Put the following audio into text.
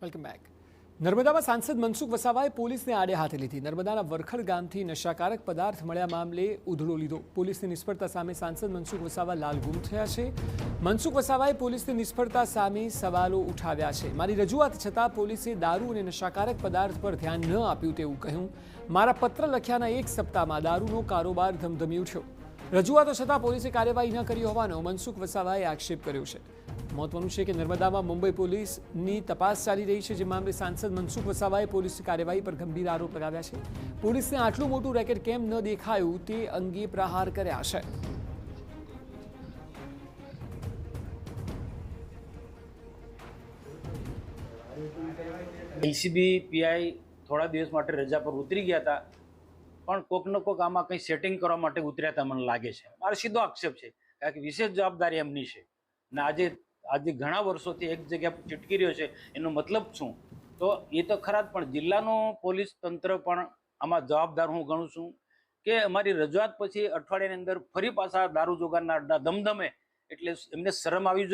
Welcome back. નર્મદામાં સાંસદ મનસુખ વસાવાએ પોલીસને આડે હાથે લીધી। નર્મદાના વરખડ ગામથી નશાકારક પદાર્થ મળ્યા મામલે ઉધડો લીધો। પોલીસની નિષ્ફળતા સામે સાંસદ મનસુખ વસાવા લાલઘૂમ થયા છે। મનસુખ વસાવાએ પોલીસની નિષ્ફળતા સામે સવાલો ઉઠાવ્યા છે। મારી રજૂઆત છતાં પોલીસે દારૂ અને નશાકારક પદાર્થ પર ધ્યાન ન આપ્યું તેવું કહ્યું। મારા પત્ર લખ્યાના 1 સપ્તાહમાં દારૂનો કારોબાર ધમધમી ઉઠ્યો। રજૂઆતો છતાં પોલીસે કાર્યવાહી ન કરી હોવાનો મનસુખ વસાવાએ આક્ષેપ કર્યો છે। મહત્વનું છે કે નર્મદામાં મુંબઈ પોલીસની તપાસ ચાલી રહી છે, જે મામલે સાંસદ મનસુખ વસાવાએ પોલીસની કાર્યવાહી પર ગંભીર આરોપ લગાવ્યા છે। પોલીસને આટલું મોટું રેકેટ કેમ ન દેખાયું તે અંગે પ્રહાર કર્યા છે। એલસીબી પીઆઈ થોડા દિવસ માટે રજા પર ઉતરી ગયા હતા, પણ કોક ને કોક આમાં કંઈ સેટિંગ કરવા માટે ઉતર્યા હતા મને લાગે છે। મારો સીધો આક્ષેપ છે, કારણ કે વિશેષ જવાબદારી એમની છે ને આજે ઘણા વર્ષોથી એક જગ્યા પર ચીટકી રહ્યો છે। એનો મતલબ શું? તો એ તો ખરા જ, પણ જિલ્લાનું પોલીસ તંત્ર પણ આમાં જવાબદાર હું ગણું છું કે અમારી રજૂઆત પછી અઠવાડિયાની અંદર ફરી પાછા દારૂ જોગારના અડ્ડા ધમધમે, એટલે એમને શરમ આવી જોઈએ।